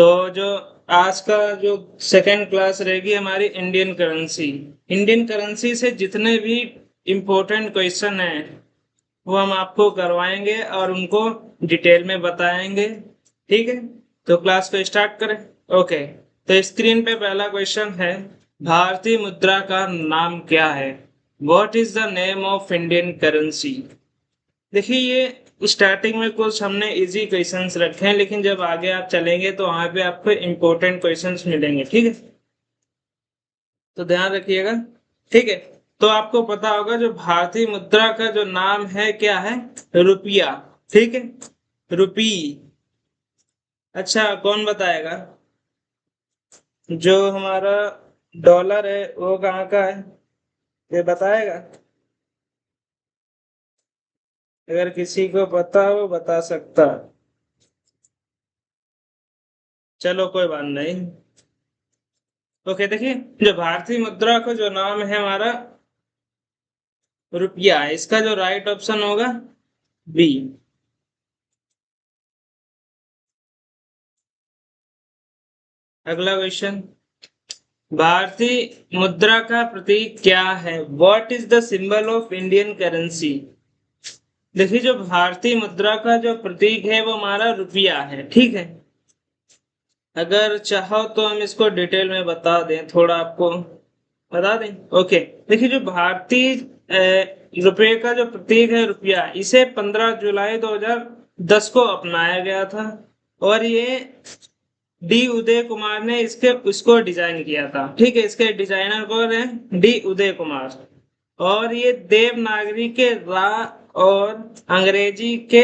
तो जो आज का जो सेकेंड क्लास रहेगी हमारी इंडियन करेंसी। इंडियन करेंसी से जितने भी इम्पोर्टेंट क्वेश्चन हैं वो हम आपको करवाएंगे और उनको डिटेल में बताएंगे। ठीक है, तो क्लास को स्टार्ट करें। ओके, तो स्क्रीन पे पहला क्वेश्चन है, भारतीय मुद्रा का नाम क्या है? What is the name of Indian currency? देखिए, ये स्टार्टिंग में कुछ हमने इजी क्वेश्चंस रखे हैं, लेकिन जब आगे आप चलेंगे तो वहां पे आपको इम्पोर्टेंट क्वेश्चंस मिलेंगे। ठीक है, तो ध्यान रखिएगा। ठीक है, तो आपको पता होगा जो भारतीय मुद्रा का जो नाम है क्या है? रुपया। ठीक है, रुपी। अच्छा, कौन बताएगा जो हमारा डॉलर है वो कहाँ का है? ये बताएगा? अगर किसी को पता हो बता सकता। चलो कोई बात नहीं। ओके, देखिए, जो भारतीय मुद्रा का जो नाम है हमारा रुपया, इसका जो राइट ऑप्शन होगा बी। अगला क्वेश्चन, भारतीय मुद्रा का प्रतीक क्या है? What is the symbol of Indian currency? देखिए, जो भारतीय मुद्रा का जो प्रतीक है वो हमारा रुपया है। ठीक है, अगर चाहो तो हम इसको डिटेल में बता दें, थोड़ा आपको बता दें। ओके, देखिए, जो भारतीय रुपए का जो प्रतीक है रुपया, इसे 15 जुलाई 2010 को अपनाया गया था और ये डी उदय कुमार ने इसको डिजाइन किया था। ठीक है, इसके डिजाइनर कौन है? डी उदय कुमार। और ये देवनागरी के रा और अंग्रेजी के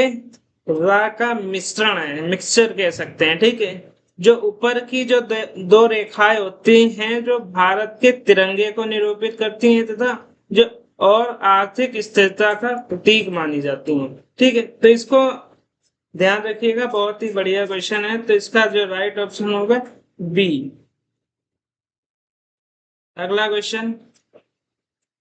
रा का मिश्रण है, मिक्सचर कह सकते हैं। ठीक है, जो ऊपर की जो दो रेखाएं होती हैं जो भारत के तिरंगे को निरूपित करती हैं तथा जो और आर्थिक स्थिरता का प्रतीक मानी जाती हैं। ठीक है, तो इसको ध्यान रखिएगा, बहुत ही बढ़िया क्वेश्चन है। तो इसका जो राइट ऑप्शन होगा बी। अगला क्वेश्चन,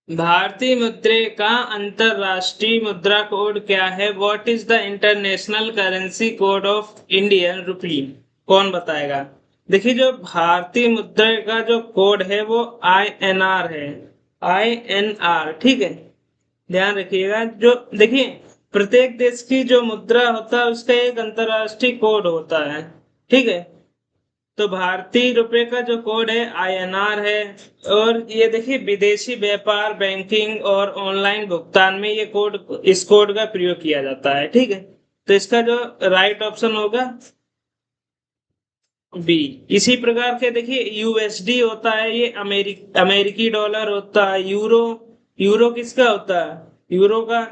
भारतीय मुद्रे का अंतरराष्ट्रीय मुद्रा कोड क्या है? What is the international currency code of Indian rupee? कौन बताएगा? देखिए, जो भारतीय मुद्रा का जो कोड है वो INR है। INR, ठीक है, ध्यान रखिएगा। जो देखिए, प्रत्येक देश की जो मुद्रा होता है उसका एक अंतरराष्ट्रीय कोड होता है। ठीक है, तो भारतीय रुपए का जो कोड है INR है। और ये देखिए, विदेशी व्यापार, बैंकिंग और ऑनलाइन भुगतान में ये कोड, इस कोड का प्रयोग किया जाता है। ठीक है, तो इसका जो राइट ऑप्शन होगा बी। इसी प्रकार के देखिए, USD होता है, ये अमेरिकी डॉलर होता है। यूरो, यूरो किसका होता है? यूरो का।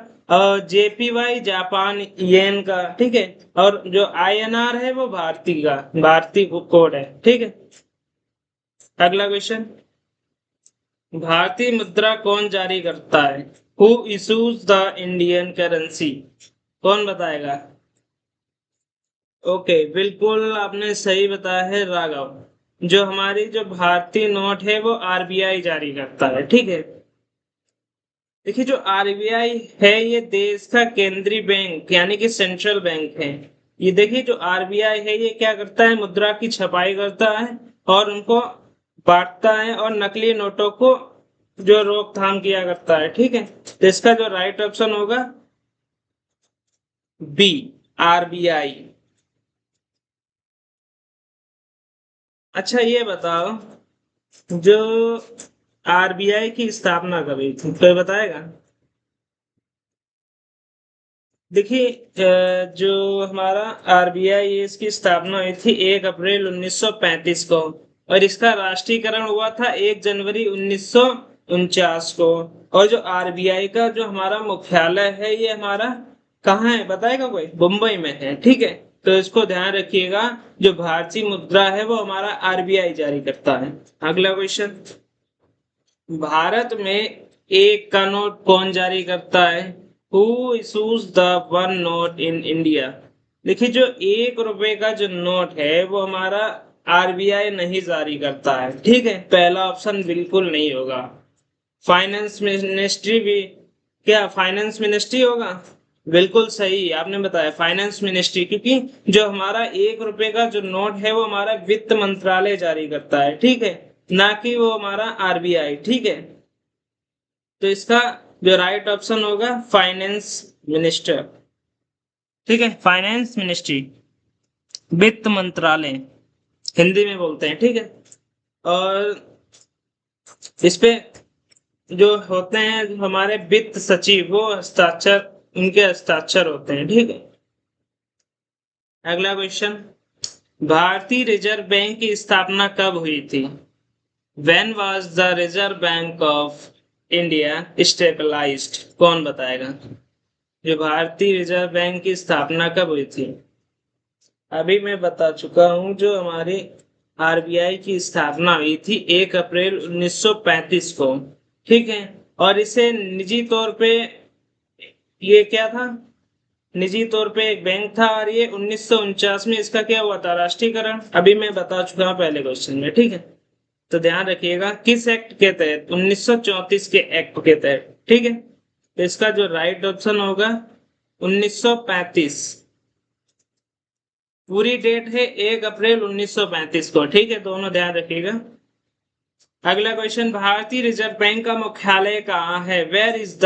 JPY जापान येन का। ठीक है, और जो INR है वो भारतीय का, भारतीय कोड है। ठीक है, अगला क्वेश्चन, भारतीय मुद्रा कौन जारी करता है? Who issues the Indian currency? कौन बताएगा? ओके, बिल्कुल आपने सही बताया है राघव। जो हमारी जो भारतीय नोट है वो RBI जारी करता है। ठीक है, देखिए, जो RBI है ये देश का केंद्रीय बैंक यानी कि सेंट्रल बैंक है। ये देखिए, जो RBI है ये क्या करता है? मुद्रा की छपाई करता है और उनको बांटता है और नकली नोटों को जो रोकथाम किया करता है। ठीक है, तो इसका जो राइट ऑप्शन होगा बी, RBI। अच्छा, ये बताओ, जो RBI की स्थापना कब हुई थी, कोई बताएगा? देखिए, जो हमारा RBI है इसकी स्थापना हुई थी 1 अप्रैल 1935 को और इसका राष्ट्रीयकरण हुआ था 1 जनवरी 1949 को। और जो RBI का जो हमारा मुख्यालय है ये हमारा कहाँ है बताएगा कोई? मुंबई में है। ठीक है, तो इसको ध्यान रखिएगा, जो भारतीय मुद्रा है वो हमारा RBI जारी करता है। अगला क्वेश्चन, भारत में एक का नोट कौन जारी करता है? Who issues the one note in India? देखिए, जो 1 रुपए का जो नोट है वो हमारा RBI नहीं जारी करता है। ठीक है, पहला ऑप्शन बिल्कुल नहीं होगा। फाइनेंस मिनिस्ट्री भी, क्या फाइनेंस मिनिस्ट्री होगा? बिल्कुल सही आपने बताया, फाइनेंस मिनिस्ट्री, क्योंकि जो हमारा 1 रुपए का जो नोट है वो हमारा वित्त मंत्रालय जारी करता है, ठीक है, ना कि वो हमारा आरबीआई, ठीक है। तो इसका जो राइट ऑप्शन होगा फाइनेंस मिनिस्टर, ठीक है, फाइनेंस मिनिस्ट्री, वित्त मंत्रालय हिंदी में बोलते हैं, ठीक है। और इस पे जो होते हैं हमारे वित्त सचिव, वो हस्ताक्षर, उनके हस्ताक्षर होते हैं, ठीक है। अगला क्वेश्चन, भारतीय रिजर्व बैंक की स्थापना कब हुई थी? When was the Reserve Bank of India established? कौन बताएगा? जो भारतीय रिजर्व बैंक की स्थापना कब हुई थी? अभी मैं बता चुका हूं, जो हमारी आरबीआई की स्थापना हुई थी 1 अप्रैल 1935 को, ठीक है। और इसे निजी तौर पे, ये क्या था, निजी तौर पे एक बैंक था, और ये 1949 में इसका क्या हुआ था, राष्ट्रीयकरण। अभी मैं बता चुका हूं पहले क्वेश्चन में, ठीक है। तो ध्यान रखिएगा किस एक्ट के तहत, 1934 के एक्ट के तहत, ठीक है। तो इसका जो राइट ऑप्शन होगा 1935, पूरी डेट है 1 अप्रैल 1935 को, ठीक है, दोनों ध्यान रखिएगा। अगला क्वेश्चन, भारतीय रिजर्व बैंक का मुख्यालय कहाँ है? Where is the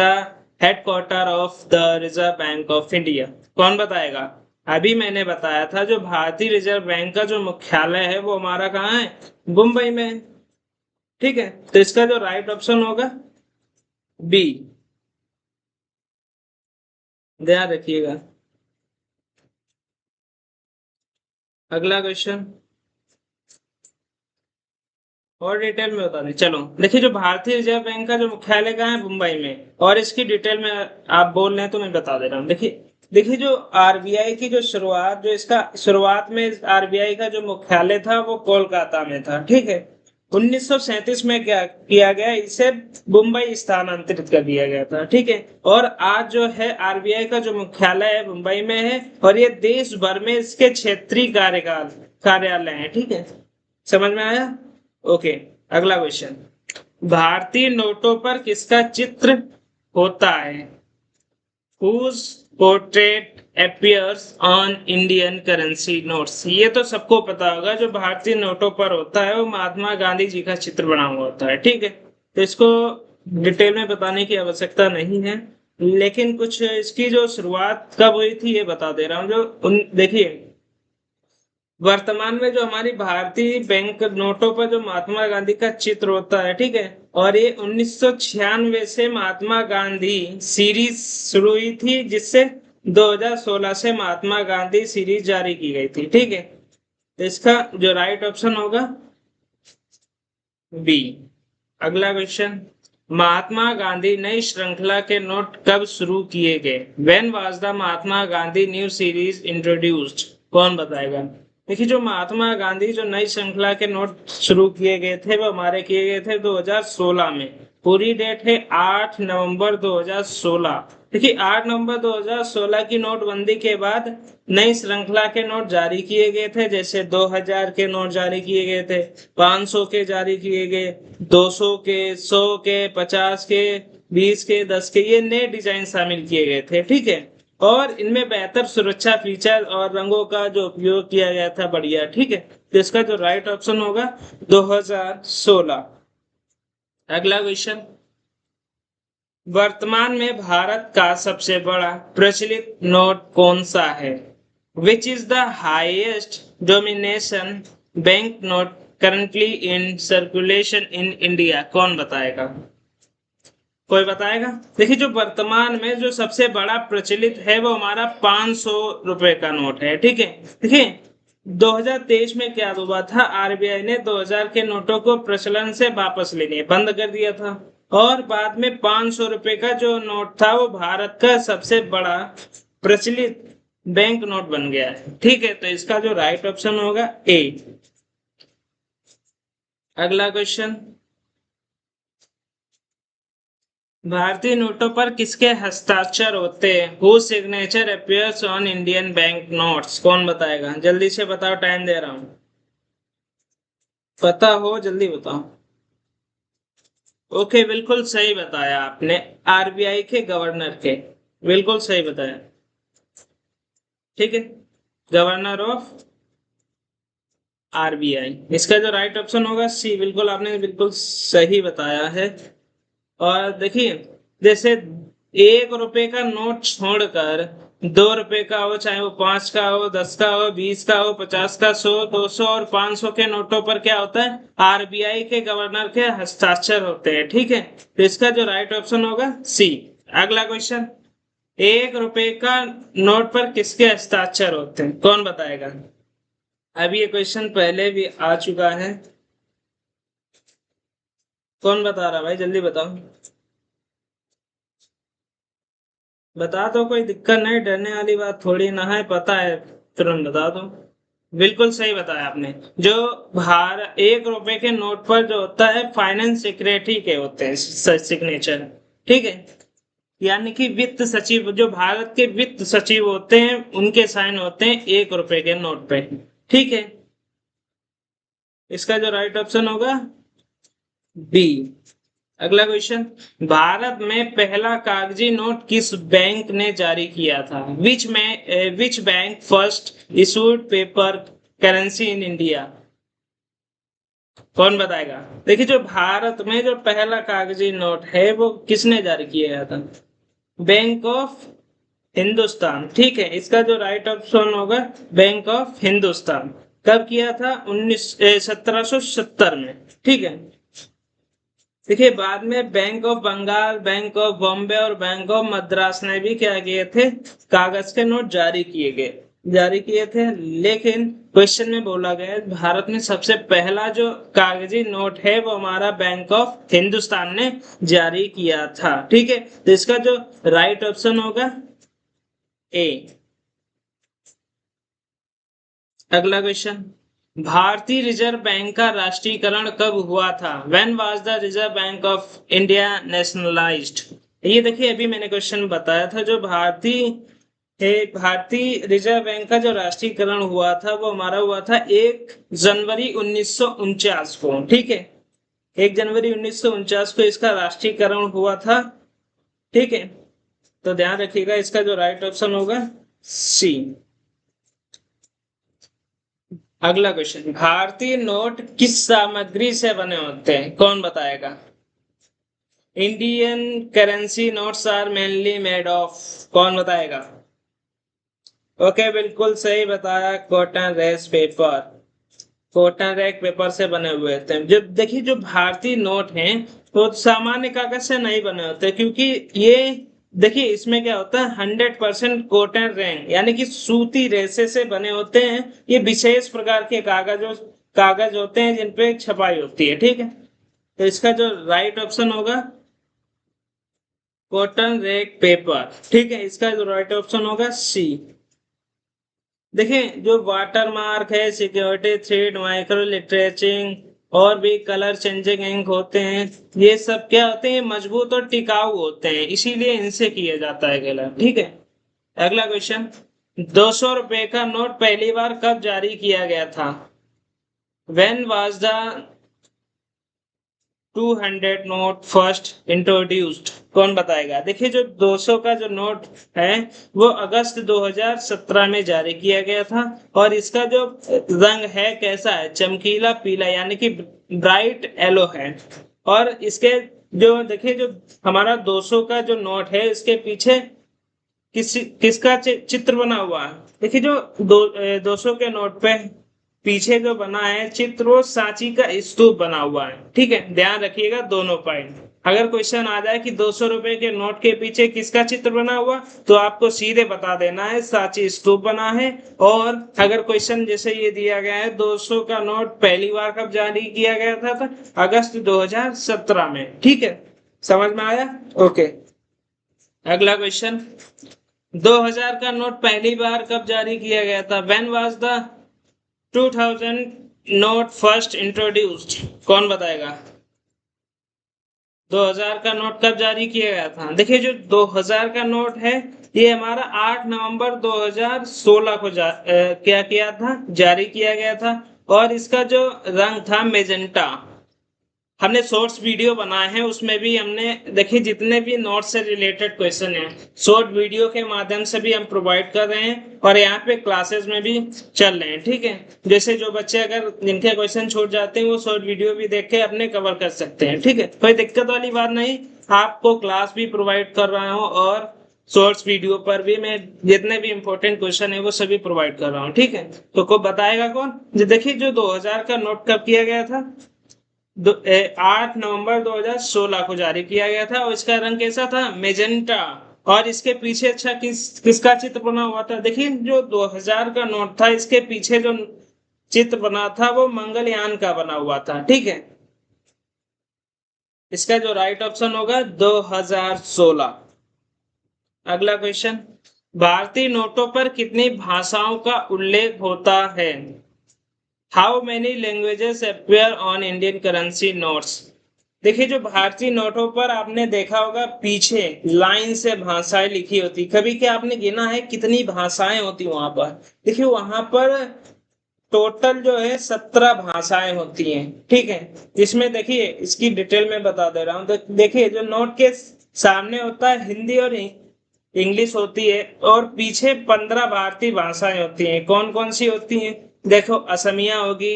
headquarter of the Reserve Bank of India? कौन बताएगा? अभी मैंने बताया था, जो भारतीय रिजर्व बैंक का जो मुख्यालय है वो हमारा कहाँ है? मुंबई में, ठीक है। तो इसका जो राइट ऑप्शन होगा बी, ध्यान रखिएगा। अगला क्वेश्चन और डिटेल में बता दें, चलो देखिए, जो भारतीय रिजर्व बैंक का जो मुख्यालय कहाँ है? मुंबई में। और इसकी डिटेल में आप बोल रहे हैं तो मैं बता दे रहा हूँ। देखिए देखिए, जो आरबीआई की जो शुरुआत, जो इसका शुरुआत में आरबीआई का जो मुख्यालय था वो कोलकाता में था, ठीक है। 1937 में क्या किया गया, इसे मुंबई स्थानांतरित कर दिया गया था, ठीक है। और आज जो है आरबीआई का जो मुख्यालय है मुंबई में है, और ये देश भर में इसके क्षेत्रीय कार्यालय है, ठीक है। समझ में आया? ओके। अगला क्वेश्चन, भारतीय नोटों पर किसका चित्र होता है? Whose portrait appears on Indian currency notes? ये तो सबको पता होगा, जो भारतीय नोटों पर होता है वो महात्मा गांधी जी का चित्र बना हुआ होता है, ठीक है। तो इसको डिटेल में बताने की आवश्यकता नहीं है, लेकिन कुछ इसकी जो शुरुआत कब हुई थी ये बता दे रहा हूँ। देखिए, वर्तमान में जो हमारी भारतीय बैंक नोटों पर जो महात्मा गांधी का चित्र होता है, ठीक है, और ये 1996 से महात्मा गांधी सीरीज शुरू हुई थी, जिससे 2016 से महात्मा गांधी सीरीज जारी की गई थी, ठीक है। तो इसका जो राइट ऑप्शन होगा बी। अगला क्वेश्चन, महात्मा गांधी नई श्रृंखला के नोट कब शुरू किए गए? When was the Mahatma Gandhi new series introduced? कौन बताएगा? देखिए, जो महात्मा गांधी जो नई श्रृंखला के नोट शुरू किए गए थे वो हमारे किए गए थे 2016 में। पूरी डेट है 8 नवंबर 2016। देखिए, 8 नवंबर 2016 की नोटबंदी के बाद नई श्रृंखला के नोट जारी किए गए थे, जैसे 2000 के नोट जारी किए गए थे, 500 के जारी किए गए, 200 के, 100 के, 50 के, 20 के, 10 के, ये नए डिजाइन शामिल किए गए थे, ठीक है। और इनमें बेहतर सुरक्षा फीचर और रंगों का जो उपयोग किया गया था, बढ़िया, ठीक है। तो इसका जो राइट ऑप्शन होगा 2016। अगला क्वेश्चन, वर्तमान में भारत का सबसे बड़ा प्रचलित नोट कौन सा है? Which is the highest domination bank note currently in circulation in India? कौन बताएगा? कोई बताएगा? देखिए, जो वर्तमान में जो सबसे बड़ा प्रचलित है वो हमारा 500 रुपए का नोट है, ठीक है। देखिए, 2023 में क्या हुआ था, आरबीआई ने 2000 के नोटों को प्रचलन से वापस लेने बंद कर दिया था, और बाद में 500 रुपए का जो नोट था वो भारत का सबसे बड़ा प्रचलित बैंक नोट बन गया है, ठीक है। तो इसका जो राइट ऑप्शन होगा ए। अगला क्वेश्चन, भारतीय नोटों पर किसके हस्ताक्षर होते हैं? Who signature appears on Indian bank notes? कौन बताएगा? जल्दी से बताओ, टाइम दे रहा हूं, पता हो जल्दी बताओ। ओके, बिल्कुल सही बताया आपने, आरबीआई के गवर्नर के, बिल्कुल सही बताया। ठीक है, गवर्नर ऑफ आरबीआई। इसका जो राइट ऑप्शन होगा सी, बिल्कुल आपने बिल्कुल सही बताया है। और देखिए, जैसे 1 रुपए का नोट छोड़कर 2 रुपए का हो, चाहे वो 5 का हो, 10 का हो, 20 का हो, 50 का, 100, 200 और 500 के नोटों पर क्या होता है, आरबीआई के गवर्नर के हस्ताक्षर होते हैं। ठीक है, तो इसका जो राइट ऑप्शन होगा सी। अगला क्वेश्चन, 1 रुपए का नोट पर किसके हस्ताक्षर होते हैं, कौन बताएगा? अभी ये क्वेश्चन पहले भी आ चुका है, कौन बता रहा भाई, जल्दी बताओ। बता दो, कोई दिक्कत नहीं, डरने वाली बात थोड़ी ना है, पता है तुरंत बता दो। बिल्कुल सही बताया आपने। जो 1 रुपए के नोट पर जो होता है, फाइनेंस सेक्रेटरी के होते हैं सिग्नेचर। ठीक है, यानी कि वित्त सचिव, जो भारत के वित्त सचिव होते हैं, उनके साइन होते हैं 1 रुपए के नोट पे। ठीक है, इसका जो राइट ऑप्शन होगा बी। अगला क्वेश्चन, भारत में पहला कागजी नोट किस बैंक ने जारी किया था? Which bank first issued paper currency in India? कौन बताएगा? देखिए, जो भारत में जो पहला कागजी नोट है वो किसने जारी किया था? Bank of Hindustan. ठीक है, इसका जो राइट ऑप्शन होगा बैंक ऑफ हिंदुस्तान। कब किया था? 1770 में। ठीक है, देखिए, बाद में Bank of Bengal, Bank of Bombay और बैंक ऑफ मद्रास ने भी क्या किए थे, कागज के नोट जारी किए थे। लेकिन क्वेश्चन में बोला गया है, भारत में सबसे पहला जो कागजी नोट है वो हमारा बैंक ऑफ हिंदुस्तान ने जारी किया था। ठीक है, तो इसका जो राइट ऑप्शन होगा ए। अगला क्वेश्चन, भारतीय रिजर्व बैंक का राष्ट्रीयकरण कब हुआ था? When was the Reserve Bank of India nationalised? ये देखिए, अभी मैंने क्वेश्चन बताया था, जो भारतीय रिजर्व बैंक का जो राष्ट्रीयकरण हुआ था वो हमारा हुआ था 1 जनवरी 1949 को। ठीक है, 1 जनवरी 1949 को इसका राष्ट्रीयकरण हुआ था। ठीक है, तो ध्यान रखिएगा, इसका जो राइट ऑप्शन होगा सी। अगला क्वेश्चन, भारतीय नोट किस सामग्री से बने होते हैं, कौन बताएगा? Indian currency notes are mainly made of, कौन बताएगा? ओके, बिल्कुल सही बताया, cotton rag paper. Cotton rag paper से बने हुए थे। जब देखिए, जो भारतीय नोट हैं वो सामान्य कागज से नहीं बने होते, क्योंकि ये देखिए, इसमें क्या होता है, 100% कॉटन रैंक यानी कि सूती रेशे से बने होते हैं। ये विशेष प्रकार के कागज होते हैं जिनपे छपाई होती है। ठीक है, तो इसका जो राइट ऑप्शन होगा कॉटन रैक पेपर। ठीक है, इसका जो राइट ऑप्शन होगा सी। देखिए, जो वाटर मार्क है, सिक्योरिटी थ्रेड, माइक्रो लिटरेचिंग और भी कलर चेंजिंग इंक होते हैं, ये सब क्या होते हैं, मजबूत और टिकाऊ होते हैं, इसीलिए इनसे किया जाता है कलर। ठीक है, अगला क्वेश्चन, 200 रुपए का नोट पहली बार कब जारी किया गया था? When was the 200 node first introduced? कौन बताएगा? देखिए, जो 200 का जो नोट है वो अगस्त 2017 में जारी किया गया था। और इसका जो रंग है कैसा है, चमकीला पीला यानी कि ब्राइट येलो है। और इसके जो देखिए, जो हमारा 200 का जो नोट है, इसके पीछे किसका चित्र बना हुआ है? देखिए, जो 200 के नोट पे पीछे जो बना है चित्र, वो सांची का स्तूप बना हुआ है। ठीक है, ध्यान रखिएगा दोनों पॉइंट। अगर क्वेश्चन आ जाए कि 200 रुपए के नोट के पीछे किसका चित्र बना हुआ, तो आपको सीधे बता देना है सांची स्तूप बना है। और अगर क्वेश्चन जैसे ये दिया गया है, 200 का नोट पहली बार कब जारी किया गया था, तो अगस्त 2017 में। ठीक है, समझ में आया? ओके, अगला क्वेश्चन, 2000 का नोट पहली बार कब जारी किया गया था? When was the 2000 node first introduced? कौन बताएगा? 2000 का नोट कब जारी किया गया था? देखिए, जो 2000 का नोट है ये हमारा 8 नवंबर 2016 को क्या किया था, जारी किया गया था। और इसका जो रंग था मेजेंटा। हमने शॉर्ट्स वीडियो बनाए हैं, उसमें भी हमने देखिए जितने भी नोट्स से रिलेटेड क्वेश्चन हैं शॉर्ट वीडियो के माध्यम से भी हम प्रोवाइड कर रहे हैं और यहाँ पे क्लासेस में भी चल रहे हैं। ठीक है, जैसे जो बच्चे अगर जिनके क्वेश्चन छूट जाते हैं वो शॉर्ट वीडियो भी देख के अपने कवर कर सकते हैं। ठीक है, कोई दिक्कत वाली बात नहीं, आपको क्लास भी प्रोवाइड कर रहा हूँ और शॉर्ट्स वीडियो पर भी मैं जितने भी इंपॉर्टेंट क्वेश्चन है वो सभी प्रोवाइड कर रहा हूँ। ठीक है, तो को बताएगा कौन? देखिए जो 2000 का नोट कब किया गया था? 8 नवंबर 2016 को जारी किया गया था और इसका रंग कैसा था? मेजेंटा। और इसके पीछे अच्छा किसका चित्र बना हुआ था? देखिए जो 2000 का नोट था इसके पीछे जो चित्र बना था वो मंगलयान का बना हुआ था। ठीक है, इसका जो राइट ऑप्शन होगा 2016। अगला क्वेश्चन, भारतीय नोटों पर कितनी भाषाओं का उल्लेख होता है? How many languages appear on Indian currency notes? देखिए जो भारतीय नोटों पर आपने देखा होगा पीछे लाइन से भाषाएं लिखी होती, कभी क्या आपने गिना है कितनी भाषाएं होती वहां पर? देखिए वहां पर टोटल जो है 17 भाषाएं होती हैं। ठीक है, इसमें देखिए इसकी डिटेल में बता दे रहा हूँ। देखिए जो नोट के सामने होता है हिंदी और इंग्लिश होती है और पीछे 15 भारतीय भाषाएं होती हैं। कौन कौन सी होती हैं? देखो असमिया होगी,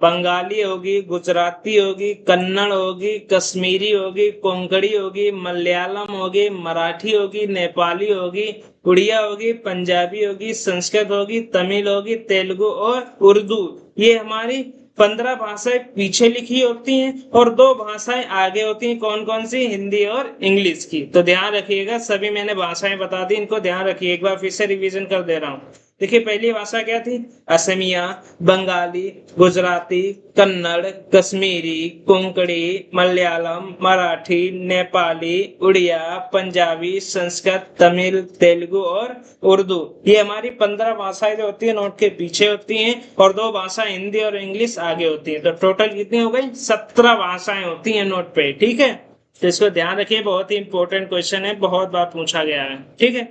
बंगाली होगी, गुजराती होगी, कन्नड़ होगी, कश्मीरी होगी, कोंकणी होगी, मलयालम होगी, मराठी होगी, नेपाली होगी, उड़िया होगी, पंजाबी होगी, संस्कृत होगी, तमिल होगी, तेलुगु और उर्दू। ये हमारी 15 भाषाएं पीछे लिखी होती हैं और 2 भाषाएं आगे होती हैं। कौन कौन सी? हिंदी और इंग्लिश की। तो ध्यान रखिएगा, सभी मैंने भाषाएं बता दी, इनको ध्यान रखिए। एक बार फिर से रिवीजन कर दे रहा हूँ। देखिए पहली भाषा क्या थी? असमिया, बंगाली, गुजराती, कन्नड़, कश्मीरी, कोंकणी, मलयालम, मराठी, नेपाली, उड़िया, पंजाबी, संस्कृत, तमिल, तेलुगु और उर्दू। ये हमारी 15 भाषाएं जो होती है नोट के पीछे होती हैं और 2 भाषा हिंदी और इंग्लिश आगे होती है। तो टोटल कितनी हो गई? 17 भाषाएं होती हैं नोट पे। ठीक है, तो इसको ध्यान रखिए, बहुत ही इंपॉर्टेंट क्वेश्चन है, बहुत बार पूछा गया है। ठीक है,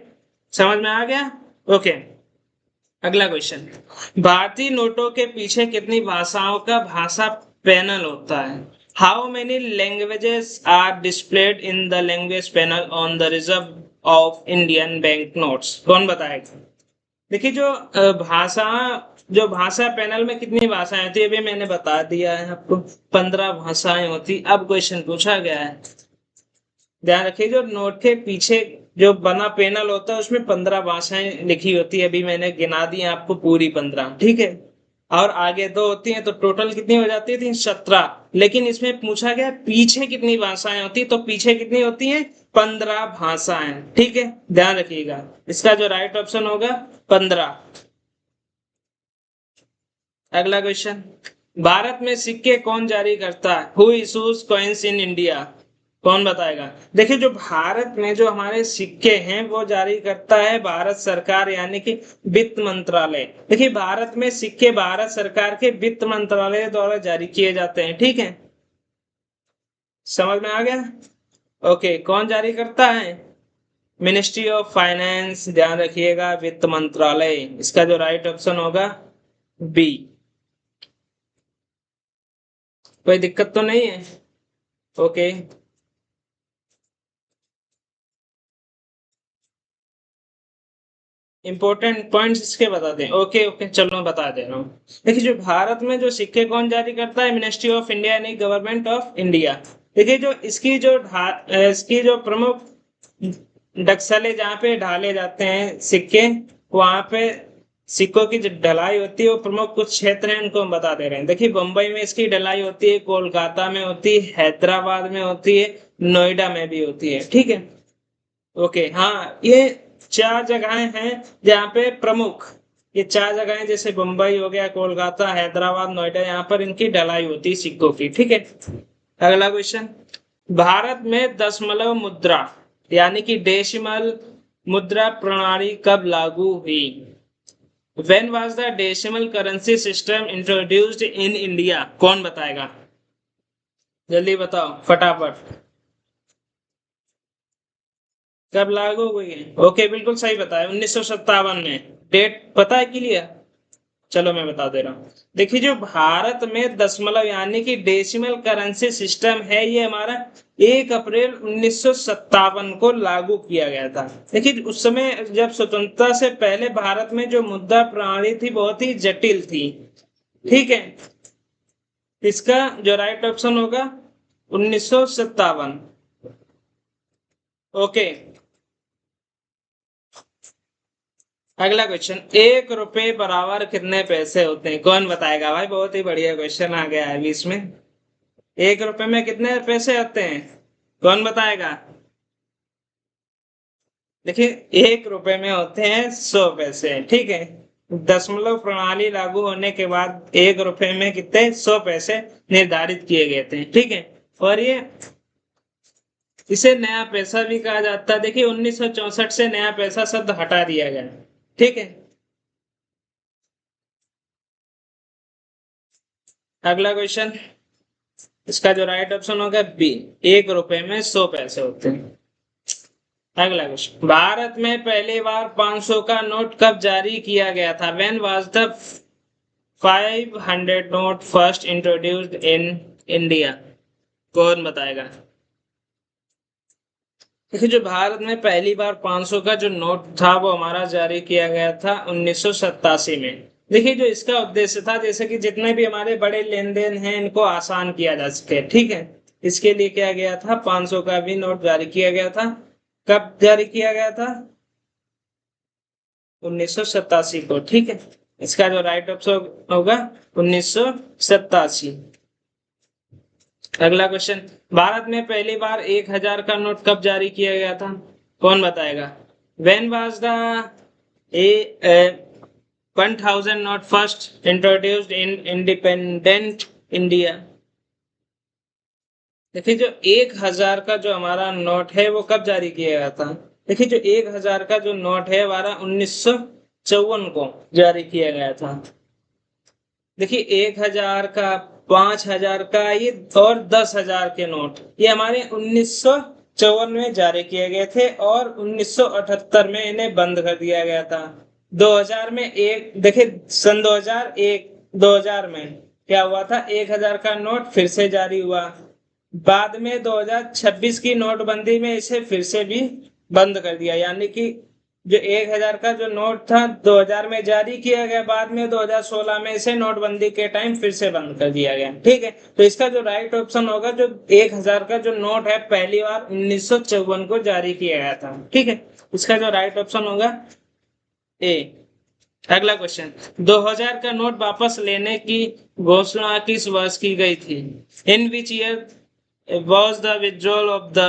समझ में आ गया? ओके, अगला क्वेश्चन, भारतीय नोटों के पीछे कितनी भाषाओं का भाषा पैनल होता है? How many languages are displayed in the language panel on the reserve of Indian bank notes? कौन बताएगा? देखिए जो भाषा पैनल में कितनी भाषाएं होती है अभी मैंने बता दिया है आपको, 15 भाषाएं होती। अब क्वेश्चन पूछा गया है, ध्यान रखिए जो नोट के पीछे जो बना पैनल होता है उसमें 15 भाषाएं लिखी होती है, अभी मैंने गिना दी है आपको पूरी 15। ठीक है, और आगे 2 होती हैं तो टोटल कितनी हो जाती है? 17। लेकिन इसमें पूछा गया पीछे कितनी भाषाएं होती है, तो पीछे कितनी होती है? 15 भाषाएं। ठीक है, ध्यान रखिएगा, इसका जो राइट ऑप्शन होगा 15। अगला क्वेश्चन, भारत में सिक्के कौन जारी करता है? Who issues coins in India? कौन बताएगा? देखिए जो भारत में जो हमारे सिक्के हैं वो जारी करता है भारत सरकार, यानी कि वित्त मंत्रालय। देखिए भारत में सिक्के भारत सरकार के वित्त मंत्रालय द्वारा जारी किए जाते हैं। ठीक है, समझ में आ गया? ओके, कौन जारी करता है? मिनिस्ट्री ऑफ फाइनेंस, ध्यान रखिएगा, वित्त मंत्रालय। इसका जो राइट ऑप्शन होगा बी। कोई दिक्कत तो नहीं है? ओके, इंपॉर्टेंट पॉइंट्स इसके बता दें। ओके ओके, चलो मैं बता दे रहा हूँ। देखिए जो भारत में जो सिक्के कौन जारी करता है? मिनिस्ट्री ऑफ इंडिया, यानी गवर्नमेंट ऑफ इंडिया। देखिए जो इसकी जो प्रमुख डगसले जहाँ पे ढाले जाते हैं सिक्के, वहां पे सिक्कों की जो ढलाई होती है वो प्रमुख कुछ क्षेत्र हैं, उनको हम बता दे रहे हैं। देखिए बम्बई में इसकी ढलाई होती है, कोलकाता में होती है, हैदराबाद में होती है, नोएडा में भी होती है। ठीक है, ओके, हाँ ये 4 जगहें हैं जहाँ पे प्रमुख, ये 4 जगहें जैसे बम्बई हो गया, कोलकाता, हैदराबाद, नोएडा, यहाँ पर इनकी ढलाई होती है सिक्कों की। ठीक है, अगला क्वेश्चन, भारत में दशमलव मुद्रा यानी कि डेसिमल मुद्रा प्रणाली कब लागू हुई? When was the decimal currency system introduced in India? कौन बताएगा? जल्दी बताओ फटाफट, कब लागू हुई है? ओके, बिल्कुल सही बताया, 1957 में। डेट पता है क्लियर? चलो मैं बता दे रहा हूँ। देखिए जो भारत में दशमलव यानी कि डेसिमल करेंसी सिस्टम है, ये हमारा 1 अप्रैल 1957 को लागू किया गया था। देखिए उस समय जब स्वतंत्रता से पहले भारत में जो मुद्रा प्रणाली थी बहुत ही जटिल थी। ठीक है, इसका जो राइट ऑप्शन होगा 1957। ओके, अगला क्वेश्चन, 1 रुपए बराबर कितने पैसे होते हैं? कौन बताएगा भाई? बहुत ही बढ़िया क्वेश्चन आ गया है अभी इसमें। 1 रुपए में कितने पैसे होते हैं? कौन बताएगा? देखिए 1 रुपए में होते हैं 100 पैसे। ठीक है, दशमलव प्रणाली लागू होने के बाद 1 रुपए में कितने 100 पैसे निर्धारित किए गए थे। ठीक है, और ये इसे नया पैसा भी कहा जाता है। देखिए 1964 से नया पैसा शब्द हटा दिया गया। ठीक है, अगला क्वेश्चन, इसका जो राइट ऑप्शन होगा बी, 1 रुपए में 100 पैसे होते हैं। अगला क्वेश्चन, भारत में पहली बार 500 का नोट कब जारी किया गया था? When was the 500 node first introduced in India? कौन बताएगा? देखिए जो भारत में पहली बार 500 का जो नोट था वो हमारा जारी किया गया था 1987 में। देखिए जो इसका उद्देश्य था, जैसे कि जितने भी हमारे बड़े लेन देन हैं इनको आसान किया जा सके। ठीक है, इसके लिए किया गया था, 500 का भी नोट जारी किया गया था। कब जारी किया गया था? 1987 को। ठीक है, इसका जो राइट ऑप्शन होगा 1987। अगला क्वेश्चन, भारत में पहली बार 1,000 का नोट कब जारी किया गया था? कौन बताएगा? When was the A 1000 node first introduced in independent India? देखिए जो 1,000 का जो हमारा नोट है वो कब जारी किया गया था? देखिए जो 1,000 का जो नोट है हमारा 1954 को जारी किया गया था। देखिए 1,000 का, 5,000 का, ये और 10,000 के नोट ये हमारे 1954 में जारी किए गए थे और 1978 में इन्हें बंद कर दिया गया था। 2000 में एक, देखिए सन 2001 में क्या हुआ था? 1,000 का नोट फिर से जारी हुआ। बाद में 2026 की नोटबंदी में इसे फिर से भी बंद कर दिया। यानी कि जो 1,000 का जो नोट था 2000 में जारी किया गया, बाद में 2016 में इसे नोटबंदी के टाइम फिर से बंद कर दिया गया। ठीक है, तो इसका जो राइट ऑप्शन होगा, जो 1,000 का जो नोट है पहली बार 1954 को जारी किया गया था। ठीक है, इसका जो राइट ऑप्शन होगा ए। अगला क्वेश्चन, 2000 का नोट वापस लेने की घोषणा किस वर्ष की गई थी? In which year was the withdrawal of the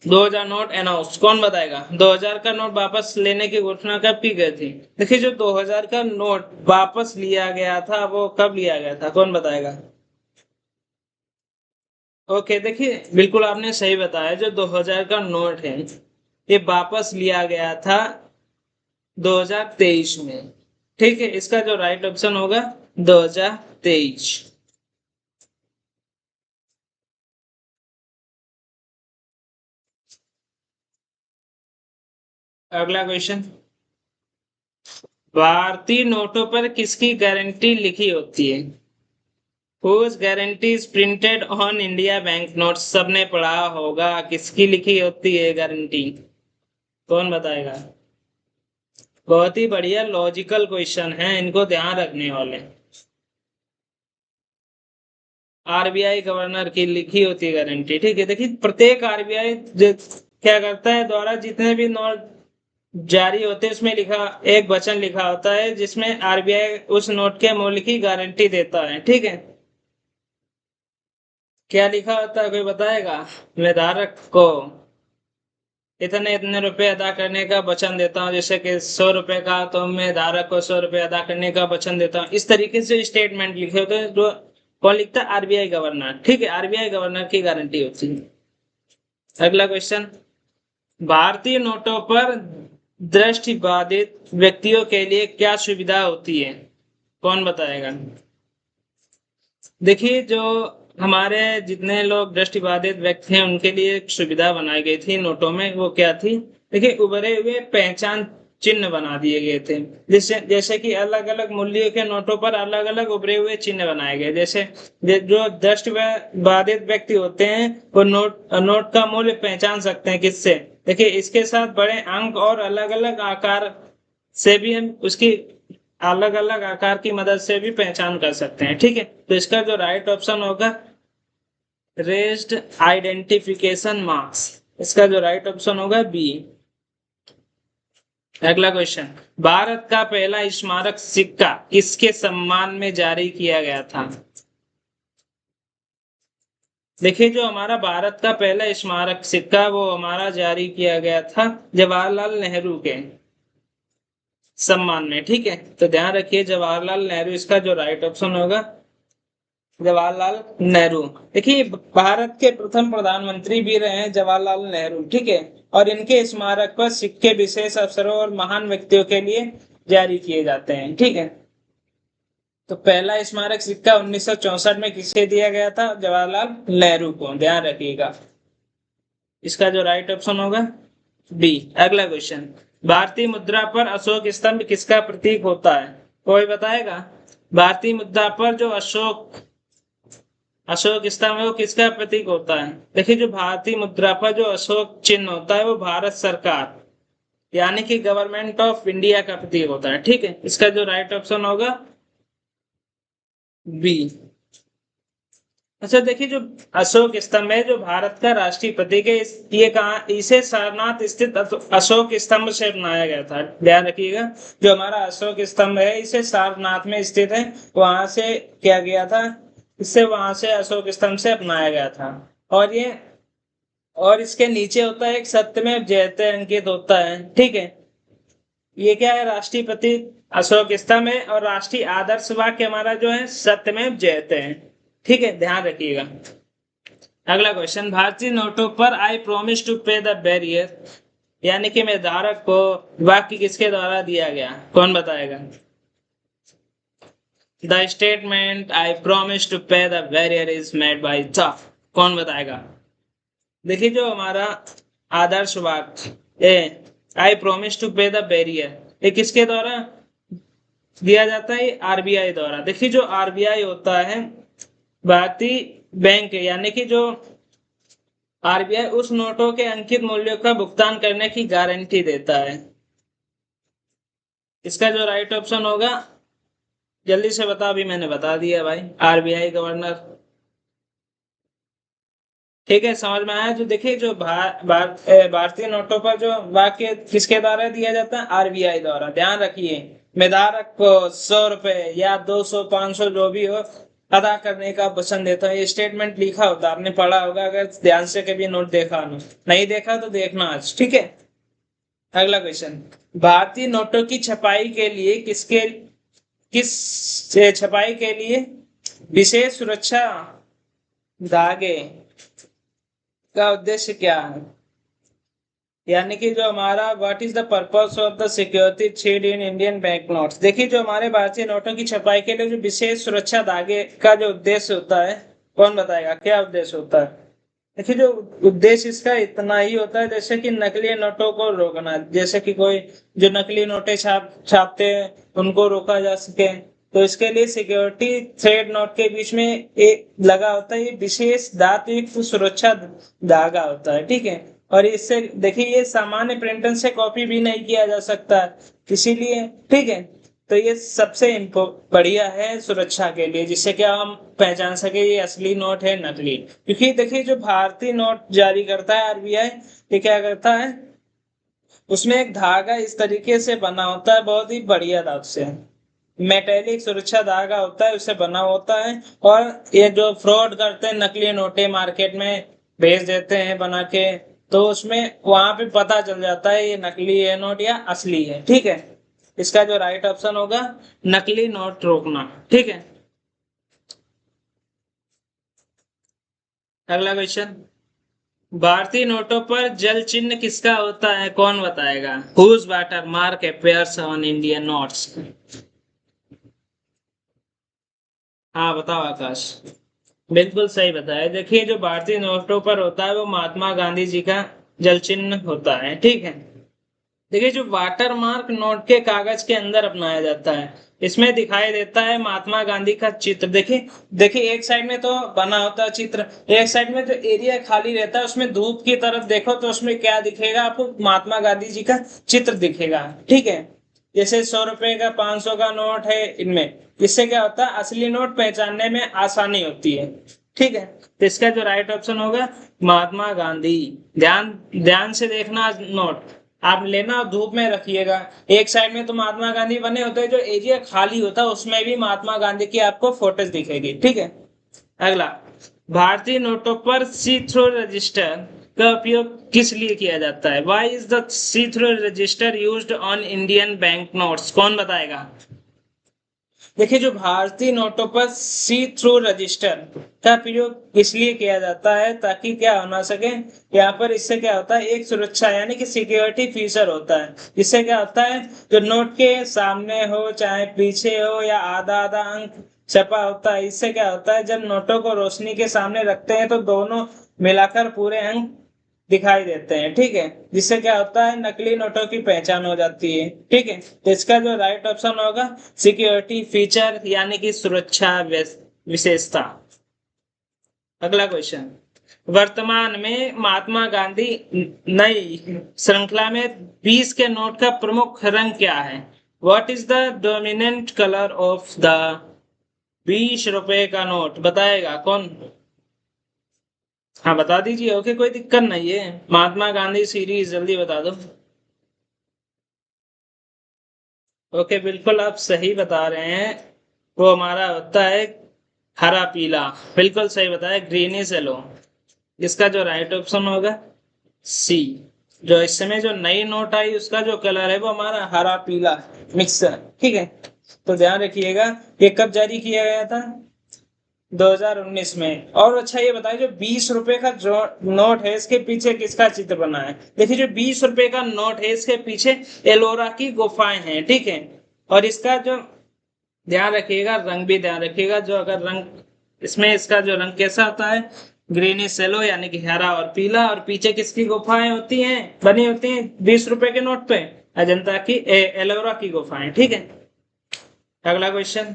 2000 note announce? कौन बताएगा? 2000 का नोट वापस लेने की घोषणा कब की गई थी? देखिए जो 2000 का नोट वापस लिया गया था वो कब लिया गया था? कौन बताएगा? ओके, देखिए बिल्कुल आपने सही बताया, जो 2000 का नोट है ये वापस लिया गया था 2023 में। ठीक है, इसका जो राइट ऑप्शन होगा 2023। अगला क्वेश्चन, भारतीय नोटों पर किसकी गारंटी लिखी होती है? Whose guarantee is printed on India bank note? सबने पढ़ा होगा, किसकी लिखी होती है गारंटी? कौन बताएगा? बहुत ही बढ़िया लॉजिकल क्वेश्चन है, इनको ध्यान रखने वाले। आरबीआई गवर्नर की लिखी होती है गारंटी। ठीक है, देखिए प्रत्येक आरबीआई क्या करता है, द्वारा जितने भी नोट जारी होते हैं उसमें लिखा एक वचन लिखा होता है जिसमें आरबीआई उस नोट के मूल्य की गारंटी देता है। ठीक है, क्या लिखा होता है? कोई बताएगा? मैं धारक को इतने इतने रुपए अदा करने का वचन देता हूँ, जैसे कि 100 रुपए का, तो मैं धारक को 100 रुपए अदा करने का वचन देता हूँ। इस तरीके से स्टेटमेंट लिखे होते हैं, जो कौन लिखता है? RBI governor. ठीक है, आरबीआई गवर्नर की गारंटी होती है। अगला क्वेश्चन, भारतीय नोटों पर दृष्टिबाधित व्यक्तियों के लिए क्या सुविधा होती है? कौन बताएगा? देखिए जो हमारे जितने लोग दृष्टिबाधित व्यक्ति हैं उनके लिए एक सुविधा बनाई गई थी नोटों में, वो क्या थी? देखिए उभरे हुए पहचान चिन्ह बना दिए गए थे। जैसे कि अलग अलग मूल्यों के नोटों पर अलग अलग उभरे हुए चिन्ह बनाए गए। जैसे जो दृष्टि बाधित व्यक्ति होते हैं वो नोट का मूल्य पहचान सकते हैं किससे? देखिए, इसके साथ बड़े अंक और अलग अलग आकार से भी हम उसकी अलग अलग आकार की मदद से भी पहचान कर सकते हैं। ठीक है, तो इसका जो राइट ऑप्शन होगा रेज्ड आइडेंटिफिकेशन मार्क्स, इसका जो राइट ऑप्शन होगा बी। अगला क्वेश्चन, भारत का पहला स्मारक सिक्का किसके सम्मान में जारी किया गया था? देखिए, जो हमारा भारत का पहला स्मारक सिक्का वो हमारा जारी किया गया था जवाहरलाल नेहरू के सम्मान में। ठीक है, तो ध्यान रखिए जवाहरलाल नेहरू इसका जो राइट ऑप्शन होगा, जवाहरलाल नेहरू। देखिए, भारत के प्रथम प्रधानमंत्री भी रहे हैं जवाहरलाल नेहरू। ठीक है, और इनके स्मारक पर सिक्के विशेष अवसरों और महान व्यक्तियों के लिए जारी किए जाते हैं। ठीक है, तो पहला स्मारक सिक्का 1964 में किसे दिया गया था? जवाहरलाल नेहरू को, ध्यान रखिएगा। इसका जो राइट ऑप्शन होगा बी। अगला क्वेश्चन, भारतीय मुद्रा पर अशोक स्तंभ किसका प्रतीक होता है? कोई बताएगा? भारतीय मुद्रा पर जो अशोक स्तंभ है वो किसका प्रतीक होता है? देखिए, जो भारतीय मुद्रा पर जो अशोक चिन्ह होता है वो भारत सरकार यानी कि गवर्नमेंट ऑफ इंडिया का प्रतीक होता है। ठीक है, इसका जो राइट ऑप्शन होगा बी। अच्छा, देखिए, जो अशोक स्तंभ है जो भारत का राष्ट्रीय प्रतीक है, ये कहाँ, इसे सारनाथ स्थित अशोक स्तंभ से बनाया गया था। ध्यान रखिएगा, जो हमारा अशोक स्तंभ है इसे सारनाथ में स्थित है, वहां से किया गया था, इससे वहां से अशोक स्तंभ से अपनाया गया था। और इसके नीचे होता है एक सत्यमेव जयते अंकित होता है। ठीक है, ये क्या है? राष्ट्रीय प्रतीक अशोक स्तंभ है और राष्ट्रीय आदर्श वाक्य हमारा जो है सत्यमेव जयते हैं। ठीक है, ध्यान रखिएगा। अगला क्वेश्चन, भारतीय नोटों पर आई promise to pay the barrier यानी कि मैं धारक को वाक्य किसके द्वारा दिया गया? कौन बताएगा? The statement I promise to pay the bearer is made by the, कौन बताएगा? देखिए, जो हमारा आदर्श वाक्य I promise to pay the bearer, ये किसके द्वारा दिया जाता है? आरबीआई द्वारा। देखिए, जो आरबीआई होता है भारतीय बैंक यानी कि जो आरबीआई उस नोटों के अंकित मूल्यों का भुगतान करने की गारंटी देता है। इसका जो राइट ऑप्शन होगा, जल्दी से बता, अभी मैंने बता दिया भाई, आरबीआई गवर्नर। ठीक है, समझ में आया? जो देखिए, जो भारतीय नोटों पर जो वाक्य किसके द्वारा दिया जाता है? आरबीआई द्वारा। ध्यान रखिए, मैं धारक को 100 रुपए या 200 500 जो भी हो अदा करने का वचन देता हूँ। ये स्टेटमेंट लिखा होता, आपने पढ़ा होगा अगर ध्यान से कभी नोट देखा हो, नहीं देखा तो देखना आज। ठीक है, अगला क्वेश्चन, भारतीय नोटों की छपाई के लिए किस छपाई के लिए विशेष सुरक्षा धागे का उद्देश्य क्या है? यानी कि जो हमारा what is the purpose of the security thread in Indian bank notes. देखिए, जो हमारे भारतीय नोटों की छपाई के लिए जो विशेष सुरक्षा धागे का जो उद्देश्य होता है, कौन बताएगा क्या उद्देश्य होता है? देखिए, जो उद्देश्य इसका इतना ही होता है जैसे कि नकली नोटों को रोकना, जैसे कि कोई जो नकली नोटें छापते हैं उनको रोका जा सके। तो इसके लिए सिक्योरिटी थ्रेड नोट के बीच में एक लगा होता है ये विशेष धातु युक्त सुरक्षा धागा होता है। ठीक है, और इससे देखिए ये सामान्य प्रिंटर से कॉपी भी नहीं किया जा सकता, इसीलिए ठीक है, तो ये सबसे बढ़िया है सुरक्षा के लिए, जिससे क्या हम पहचान सके ये असली नोट है नकली। क्योंकि देखिए, जो भारतीय नोट जारी करता है आरबीआई, ये क्या करता है, उसमें एक धागा इस तरीके से बना होता है, बहुत ही बढ़िया धातु से मेटेलिक सुरक्षा धागा होता है, उससे बना होता है। और ये जो फ्रॉड करते हैं, नकली नोटें मार्केट में भेज देते हैं बना के, तो उसमें वहां पे पता चल जाता है ये नकली है नोट या असली है। ठीक है, इसका जो राइट ऑप्शन होगा नकली नोट रोकना। ठीक है, अगला क्वेश्चन, भारतीय नोटों पर जल चिन्ह किसका होता है? कौन बताएगा? Whose watermark appears on Indian notes? हाँ, बताओ आकाश। बिल्कुल सही बताया। देखिए, जो भारतीय नोटों पर होता है वो महात्मा गांधी जी का जल चिन्ह होता है। ठीक है, देखिए जो वाटर मार्क नोट के कागज के अंदर अपनाया जाता है, इसमें दिखाई देता है महात्मा गांधी का चित्र। देखिए देखिए एक साइड में तो बना होता है चित्र, एक साइड में जो एरिया खाली रहता है उसमें धूप की तरफ देखो तो उसमें क्या दिखेगा आपको, महात्मा गांधी जी का चित्र दिखेगा। ठीक है, जैसे 100 रुपए का 500 का नोट है, इनमें इससे क्या होता है असली नोट पहचानने में आसानी होती है। ठीक है, तो इसका जो राइट ऑप्शन होगा महात्मा गांधी। ध्यान ध्यान से देखना नोट, आप लेना और धूप में रखिएगा। एक साइड में तो महात्मा गांधी बने होते हैं, जो एरिया खाली होता है उसमें भी महात्मा गांधी की आपको फोटोज दिखेगी। ठीक है, अगला, भारतीय नोटों पर सी थ्रू रजिस्टर का उपयोग किस लिए किया जाता है? Why is the see through register used on Indian bank notes? कौन बताएगा? देखिए जो भारतीय नोटों पर सी थ्रू रजिस्टर का प्रयोग इसलिए किया जाता है ताकि क्या होना सके, यहाँ पर इससे क्या होता है एक सुरक्षा यानी कि सिक्योरिटी फीचर होता है। इससे क्या होता है जो नोट के सामने हो चाहे पीछे हो या आधा आधा अंक छपा होता है, इससे क्या होता है जब नोटों को रोशनी के सामने रखते हैं तो दोनों मिलाकर पूरे अंक दिखाई देते हैं। ठीक है, जिससे क्या होता है नकली नोटों की पहचान हो जाती है। ठीक है, तो इसका जो राइट ऑप्शन होगा सिक्योरिटी फीचर यानी कि सुरक्षा विशेषता। अगला क्वेश्चन, वर्तमान में महात्मा गांधी नई श्रृंखला में 20 के नोट का प्रमुख रंग क्या है? What is the dominant colour of the 20 रुपए का नोट? बताएगा कौन? हाँ बता दीजिए। ओके कोई दिक्कत नहीं है, महात्मा गांधी सीरीज जल्दी बता दो। ओके बिल्कुल आप सही बता रहे हैं, वो हमारा होता है हरा पीला। बिल्कुल सही बताया, ग्रीनिश येलो। इसका जो राइट ऑप्शन होगा सी। जो इस समय जो नई नोट आई उसका जो कलर है वो हमारा हरा पीला मिक्स है। ठीक है, तो ध्यान रखिएगा। ये कब जारी किया गया था? 2019 में। और अच्छा ये बताइए जो 20 रुपए का जो नोट है इसके पीछे किसका चित्र बना है? देखिए जो 20 रुपए का नोट है इसके पीछे एलोरा की गुफाएं हैं। ठीक है, और इसका जो ध्यान रखिएगा रंग भी ध्यान रखिएगा, जो अगर रंग इसमें इसका जो रंग कैसा होता है ग्रीनिश येलो यानी कि हरा और पीला। और पीछे किसकी गुफाएं होती हैं बनी होती हैं 20 रुपए के नोट पे? अजंता की एलोरा की गुफाएं। ठीक है, अगला क्वेश्चन,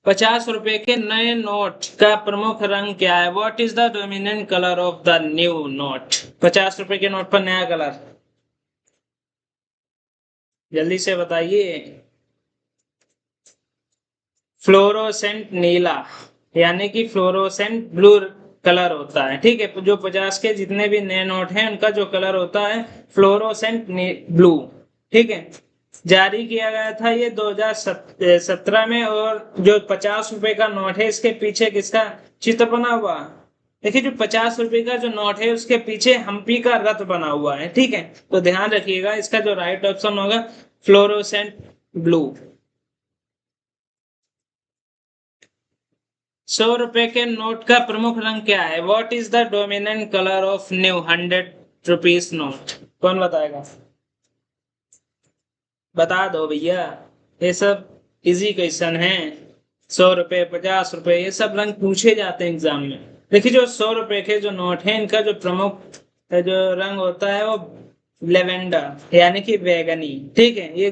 50 रुपए के नए नोट का प्रमुख रंग क्या है? What is the dominant colour of the new note? 50 रुपए के नोट पर नया कलर जल्दी से बताइए। फ्लोरोसेंट नीला यानी कि फ्लोरोसेंट ब्लू कलर होता है। ठीक है, जो 50 के जितने भी नए नोट हैं उनका जो कलर होता है फ्लोरोसेंट ब्लू। ठीक है, जारी किया गया था ये 2017 में। और जो 50 रुपए का नोट है इसके पीछे किसका चित्र बना हुआ? देखिए जो 50 रुपए का जो नोट है उसके पीछे हम्पी का रथ बना हुआ है। ठीक है, तो ध्यान रखिएगा इसका जो राइट ऑप्शन होगा फ्लोरोसेंट ब्लू। 100 रुपए के नोट का प्रमुख रंग क्या है? What is the dominant colour of new 100 rupees note? कौन बताएगा? बता दो भैया, ये सब इजी क्वेश्चन है। 100 रुपए 50 रुपए ये सब रंग पूछे जाते हैं एग्जाम में। देखिए जो 100 रुपए के जो नोट है इनका जो प्रमुख जो रंग होता है वो लेवेंडर यानी कि बैगनी। ठीक है, ये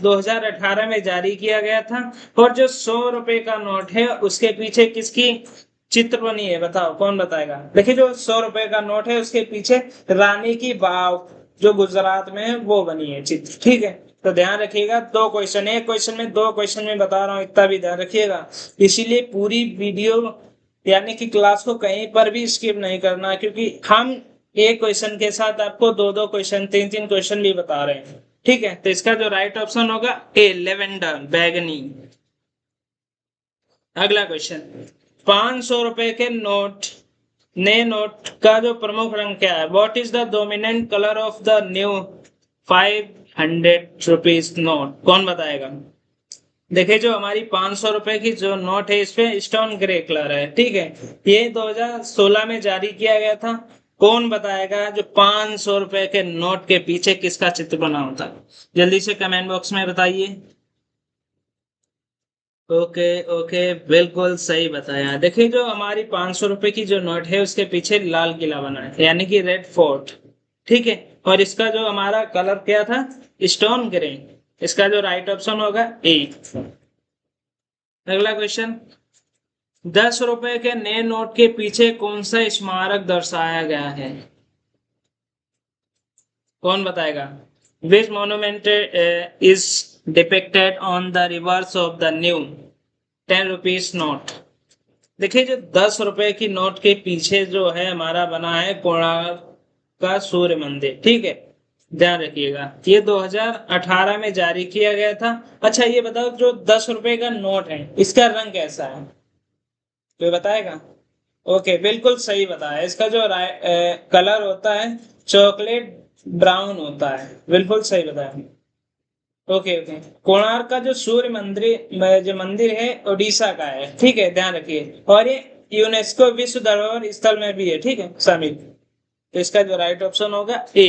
2018 में जारी किया गया था। और जो 100 रुपए का नोट है उसके पीछे किसकी चित्र बनी है? बताओ कौन बताएगा? देखिए जो 100 रुपए का नोट है उसके पीछे रानी की वाव जो गुजरात में है वो बनी है चित्र। ठीक है, तो ध्यान रखिएगा। दो क्वेश्चन, एक क्वेश्चन में दो क्वेश्चन में बता रहा हूँ, इतना भी ध्यान रखिएगा। इसीलिए पूरी वीडियो यानी कि क्लास को कहीं पर भी स्किप नहीं करना, क्योंकि हम एक क्वेश्चन के साथ आपको दो दो क्वेश्चन तीन तीन क्वेश्चन भी बता रहे हैं। ठीक है, तो इसका जो राइट ऑप्शन होगा ए लेवेंडर बैगनी। अगला क्वेश्चन, 500 रुपए के नोट नए नोट का जो प्रमुख रंग क्या है? What is the dominant colour of the new 500 rupees note? कौन बताएगा? देखिए जो हमारी 500 रुपए की जो नोट है इसपे स्टोन ग्रे कलर है। ठीक है, ये 2016 में जारी किया गया था। कौन बताएगा जो 500 रुपए के नोट के पीछे किसका चित्र बना होता है? जल्दी से कमेंट बॉक्स में बताइए। ओके ओके बिल्कुल सही बताया। देखिए जो हमारी 500 रुपए की जो नोट है उसके पीछे लाल किला बना है यानी कि रेड फोर्ट। ठीक है। और इसका जो हमारा कलर क्या था, स्टोन ग्रे। इसका जो राइट ऑप्शन होगा ए। अगला क्वेश्चन, 10 रुपए के नए नोट के पीछे कौन सा स्मारक दर्शाया गया है? कौन बताएगा? Which monument is depicted on the reverse of the new 10 rupees note? देखिए, जो 10 रुपए की नोट के पीछे जो है हमारा बना है कोणार्क का सूर्य मंदिर। ठीक है, ध्यान रखिएगा, ये 2018 में जारी किया गया था। अच्छा ये बताओ, जो 10 रुपए का नोट है इसका रंग कैसा है? तो बताएगा? ओके, बिल्कुल सही बताया। इसका जो कलर होता है चॉकलेट ब्राउन होता है। बिल्कुल सही बताया। Okay okay. कोणार्क का जो सूर्य मंदिर जो मंदिर है ओडिशा का है। ठीक है, ध्यान रखिए। और ये यूनेस्को विश्व धरोहर स्थल में भी है, ठीक है, शामिल। तो इसका जो राइट ऑप्शन होगा ए।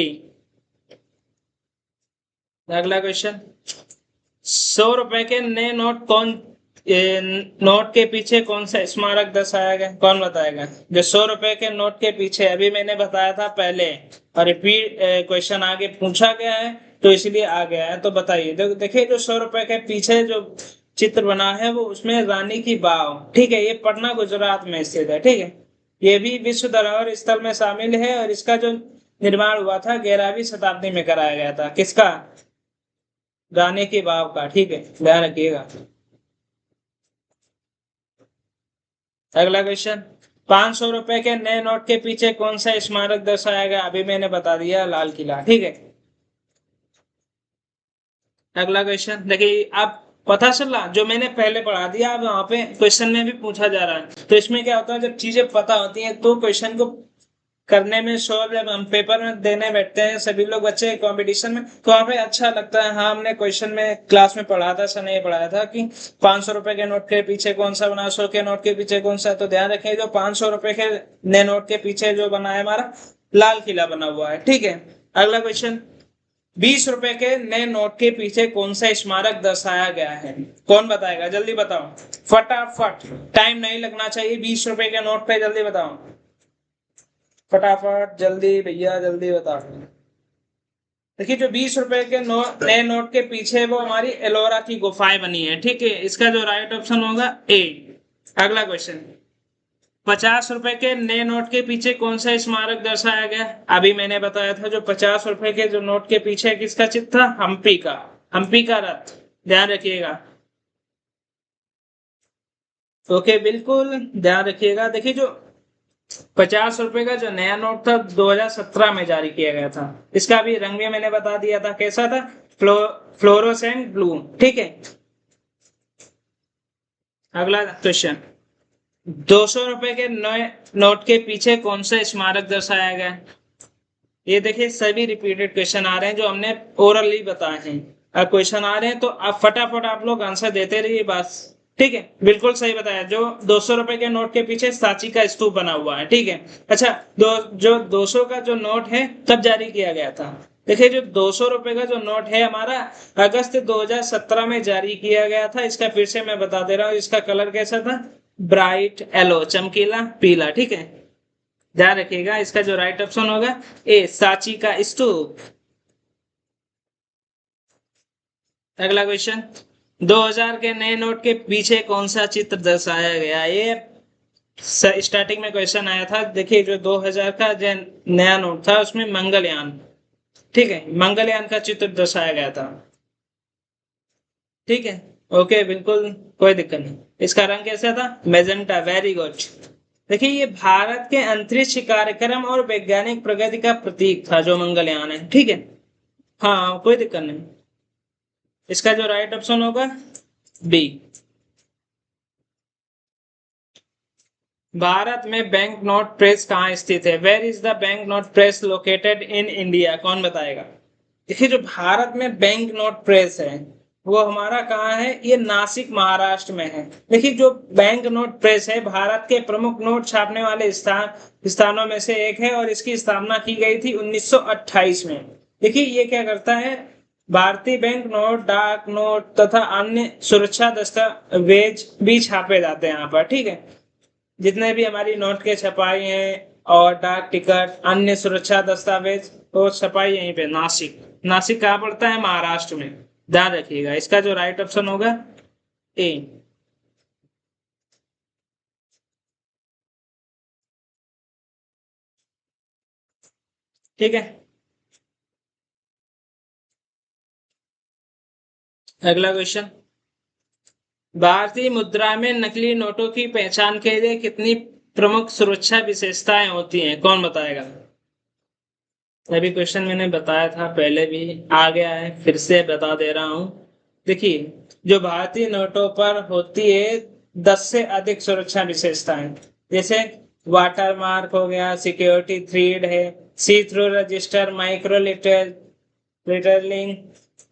अगला क्वेश्चन, 100 रुपए के नए नोट नोट के पीछे कौन सा स्मारक दर्शाया गया? कौन बताएगा? जो 100 रुपए के नोट के पीछे, अभी मैंने बताया था पहले, और रिपीट क्वेश्चन आगे पूछा गया है तो इसलिए आ गया है। तो बताइए। देखिए, जो 100 रुपए के पीछे जो चित्र बना है वो उसमें रानी की बाव। ठीक है, ये पटना गुजरात में स्थित है। ठीक है, ये भी विश्व धरोहर स्थल में शामिल है। और इसका जो निर्माण हुआ था 11वीं शताब्दी में कराया गया था। किसका? रानी की बाव का। ठीक है, ध्यान रखिएगा। अगला क्वेश्चन, 500 रुपए के नए नोट के पीछे कौन सा स्मारक दर्शाया गया? अभी मैंने बता दिया, लाल किला। ठीक है। अगला क्वेश्चन देखिए, आप पता चला जो मैंने पहले पढ़ा दिया, अब वहां पे क्वेश्चन में भी पूछा जा रहा है। तो इसमें क्या होता है, जब चीजें पता होती हैं तो क्वेश्चन को करने में, सॉल्व जब हम पेपर में देने बैठते हैं सभी लोग बच्चे कंपटीशन में, तो वहाँ पे अच्छा लगता है। हाँ, हमने क्वेश्चन में क्लास में पढ़ा था, सर ने पढ़ाया था कि 500 रुपए के नोट के पीछे कौन सा बना, 100 के नोट के पीछे कौन सा। तो ध्यान रखें, जो 500 रुपए के नए नोट के पीछे जो बना है हमारा, लाल किला बना हुआ है। ठीक है। अगला क्वेश्चन, 20 रुपए के नए नोट के पीछे कौन सा स्मारक दर्शाया गया है? कौन बताएगा? जल्दी बताओ, फटाफट, टाइम नहीं लगना चाहिए। 20 रुपए के नोट पे जल्दी बताओ, फटाफट, जल्दी भैया, जल्दी बताओ। देखिए, जो 20 रुपए के नए नोट के पीछे वो हमारी एलोरा की गुफाएं बनी है। ठीक है, इसका जो राइट ऑप्शन होगा ए। अगला क्वेश्चन, 50 रुपए के नए नोट के पीछे कौन सा स्मारक दर्शाया गया? अभी मैंने बताया था, जो 50 रुपए के जो नोट के पीछे किसका चित्र था? हम्पी का। हम्पी का रथ। ध्यान रखिएगा। ओके, बिल्कुल ध्यान रखिएगा। देखिए, जो 50 रुपए का जो नया नोट था 2017 में जारी किया गया था। इसका भी रंग भी मैंने बता दिया था, कैसा था? Fluorescent blue. ठीक है। अगला क्वेश्चन, 200 रुपए के नए नोट के पीछे कौन सा स्मारक दर्शाया गया है? ये देखिए, सभी रिपीटेड क्वेश्चन आ रहे हैं जो हमने ओरली बताए हैं। अब क्वेश्चन आ रहे हैं तो आप फटाफट आप लोग आंसर देते रहिए बस। ठीक है, बिल्कुल सही बताया। जो 200 रुपए के नोट के पीछे सांची का स्तूप बना हुआ है। ठीक है। अच्छा, जो 200 का जो नोट है कब जारी किया गया था? देखिए, जो 200 रुपए का जो नोट है हमारा, अगस्त 2017 में जारी किया गया था। इसका फिर से मैं बता दे रहा हूँ, इसका कलर कैसा था? ब्राइट येलो, चमकीला पीला। ठीक है, ध्यान रखिएगा। इसका जो राइट ऑप्शन होगा ए, सांची का स्तूप। अगला क्वेश्चन, 2000 के नए नोट के पीछे कौन सा चित्र दर्शाया गया? ये स्टार्टिंग में क्वेश्चन आया था। देखिए, जो 2000 का जो नया नोट था उसमें मंगलयान, ठीक है, मंगलयान का चित्र दर्शाया गया था। ठीक है। ओके, बिल्कुल कोई दिक्कत नहीं। इसका रंग कैसा था? मेजेंटा। Very good. देखिए, ये भारत के अंतरिक्ष कार्यक्रम और वैज्ञानिक प्रगति का प्रतीक था, जो मंगलयान है। ठीक है। हाँ, कोई दिक्कत नहीं। इसका जो राइट ऑप्शन होगा बी। भारत में बैंक नोट प्रेस कहाँ स्थित है? Where is the bank note press located in India? कौन बताएगा? देखिए, जो भारत में बैंक नोट प्रेस है वो हमारा कहाँ है? ये नासिक महाराष्ट्र में है। देखिए, जो बैंक नोट प्रेस है भारत के प्रमुख नोट छापने वाले स्थानों में से एक है। और इसकी स्थापना की गई थी 1928 में। देखिए, ये क्या करता है? भारतीय बैंक नोट, डाक नोट तथा अन्य सुरक्षा दस्तावेज भी छापे जाते हैं यहाँ पर। ठीक है, जितने भी हमारी नोट के छपाई हैं, और डाक टिकट, अन्य सुरक्षा दस्तावेज और छपाई यहीं पे नासिक। नासिक कहाँ पड़ता है? महाराष्ट्र में। ध्यान रखिएगा, इसका जो राइट ऑप्शन होगा ए। ठीक है, अगला क्वेश्चन। भारतीय मुद्रा में नकली नोटों की पहचान के लिए कितनी प्रमुख सुरक्षा विशेषताएं होती हैं? कौन बताएगा? अभी क्वेश्चन मैंने बताया था पहले भी, आ गया है, फिर से बता दे रहा हूं। देखिए, जो भारतीय नोटों पर होती है 10 से अधिक सुरक्षा विशेषताएं, जैसे वाटर मार्क हो गया, सिक्योरिटी थ्रेड है, see through register, micro lettering,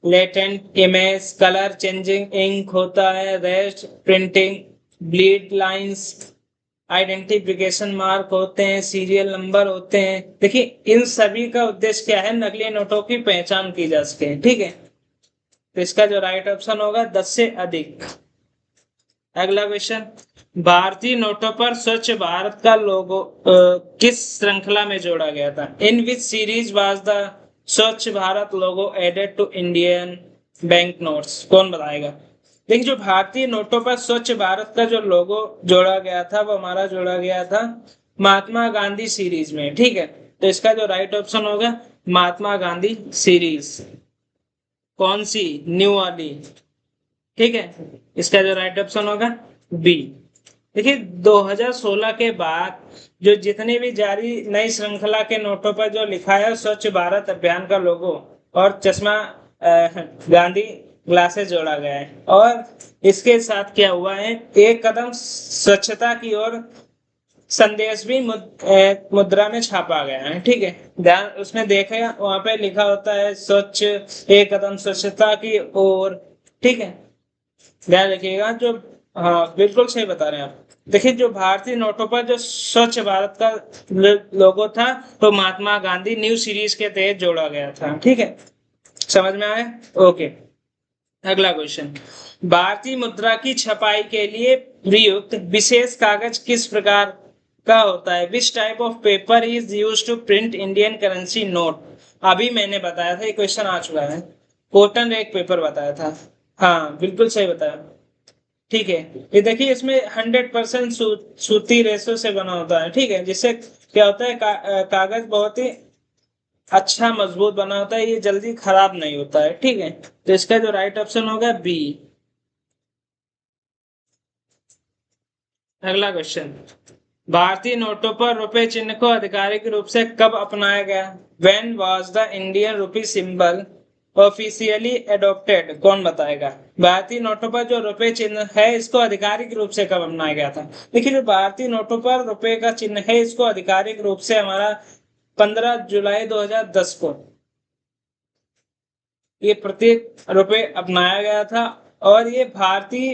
latent image, colour changing ink होता है, rest printing, bleed lines, identification mark होते हैं, सीरियल नंबर होते हैं। देखिए, इन सभी का उद्देश्य क्या है? नकली नोटों की पहचान की जा सके। ठीक है, तो इसका जो राइट ऑप्शन होगा 10 से अधिक। अगला क्वेश्चन। भारतीय नोटों पर स्वच्छ भारत का लोगो किस श्रृंखला में जोड़ा गया था? In which series was the Swachh Bharat logo added to Indian bank notes? कौन बताएगा? देखिए, जो भारतीय नोटों पर स्वच्छ भारत का जो लोगो जोड़ा गया था वो हमारा जोड़ा गया था महात्मा गांधी सीरीज में। ठीक है, तो इसका जो राइट ऑप्शन होगा महात्मा गांधी सीरीज। कौन सी? न्यू वाली। ठीक है, इसका जो राइट ऑप्शन होगा बी। देखिए, 2016 के बाद जो जितनी भी जारी नई श्रृंखला के नोटों पर जो लिखा है स्वच्छ भारत अभियान का लोगो और चश्मा गांधी ग्लासेस जोड़ा गया है, और इसके साथ क्या हुआ है, एक कदम स्वच्छता की ओर संदेश भी मुद्रा में छापा गया है। ठीक है, ध्यान उसमें देखेगा, वहां पे लिखा होता है स्वच्छ, एक कदम स्वच्छता की ओर। ठीक है, ध्यान रखिएगा। जो, हाँ बिल्कुल सही बता रहे हैं आप। देखिए, जो भारतीय नोटों पर जो स्वच्छ भारत का लोगो था तो महात्मा गांधी न्यू सीरीज के तहत जोड़ा गया था। ठीक है, समझ में आया? ओके, अगला क्वेश्चन। भारतीय मुद्रा की छपाई के लिए प्रयुक्त विशेष कागज किस प्रकार का होता है? Which type of paper is use to print Indian currency note? अभी मैंने बताया था, ये क्वेश्चन आ चुका है। कॉटन एक पेपर बताया था। हाँ बिल्कुल सही बताया। ठीक है, ये देखिए, इसमें 100% सूती रेशो से बना होता है। ठीक है, जिससे क्या होता है, कागज बहुत ही अच्छा मजबूत बना होता है, ये जल्दी खराब नहीं होता है। ठीक है, तो इसका जो राइट ऑप्शन होगा बी। अगला क्वेश्चन। भारतीय नोटों पर रुपए चिन्ह को आधिकारिक रूप से कब अपनाया गया? When was the Indian rupee symbol officially adopted? कौन बताएगा? भारतीय नोटों पर जो रुपए चिन्ह है इसको आधिकारिक रूप से कब अपनाया गया था? देखिए, जो भारतीय नोटों पर रुपए का चिन्ह है इसको आधिकारिक रूप से हमारा 15 जुलाई 2010 को ये प्रत्येक रुपए अपनाया गया था, और ये भारतीय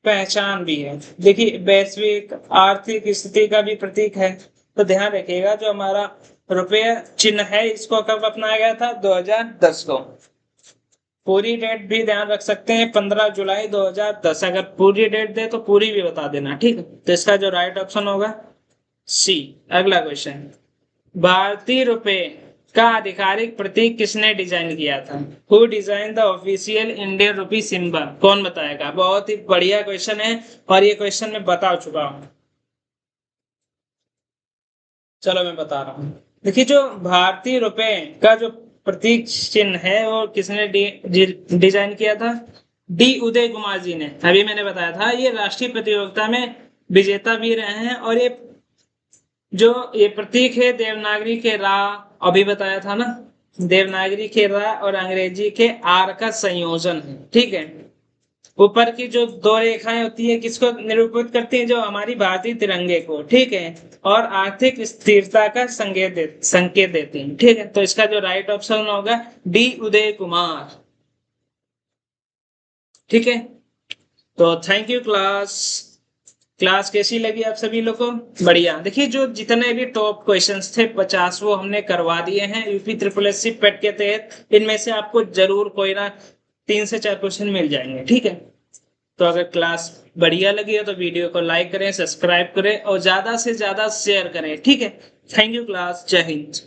पहचान भी है। देखिए, वैश्विक आर्थिक स्थिति का भी प्रतीक है। तो ध्यान रखिएगा, जो हमारा रुपये चिन्ह है इसको कब अपनाया गया था? 2010 को। पूरी डेट भी ध्यान रख सकते हैं, 15 जुलाई 2010। अगर पूरी डेट दे तो पूरी भी बता देना। ठीक है, तो इसका जो राइट ऑप्शन होगा सी। अगला क्वेश्चन। भारतीय रुपए का आधिकारिक प्रतीक किसने डिजाइन किया था? Who design the official Indian rupee symbol? कौन बताएगा? बहुत ही बढ़िया क्वेश्चन है, और ये क्वेश्चन मैं बता चुका हूं। चलो मैं बता रहा हूँ। देखिए, जो भारतीय रुपए का जो प्रतीक चिन्ह है वो किसने डिजाइन किया था? डी उदय कुमार जी ने। अभी मैंने बताया था, ये राष्ट्रीय प्रतियोगिता में विजेता भी रहे हैं, और जो ये प्रतीक है देवनागरी के रा, अभी बताया था ना, देवनागरी के रा और अंग्रेजी के आर का संयोजन है। ठीक है, ऊपर की जो दो रेखाएं होती है किसको निरूपित करती हैं? जो हमारी भारतीय तिरंगे को। ठीक है, और आर्थिक स्थिरता का संकेत देती हैं। ठीक है, तो इसका जो राइट ऑप्शन होगा डी उदय कुमार। ठीक है, तो थैंक यू क्लास। क्लास कैसी लगी आप सभी लोगों को? बढ़िया। देखिए, जो जितने भी टॉप क्वेश्चंस थे 50 वो हमने करवा दिए हैं यूपी ट्रिपल एस सी पेट के तहत। इनमें से आपको जरूर कोई ना 3 से 4 क्वेश्चन मिल जाएंगे। ठीक है, तो अगर क्लास बढ़िया लगी हो तो वीडियो को लाइक करें, सब्सक्राइब करें और ज्यादा से ज्यादा शेयर करें। ठीक है, थैंक यू क्लास, जय हिंद।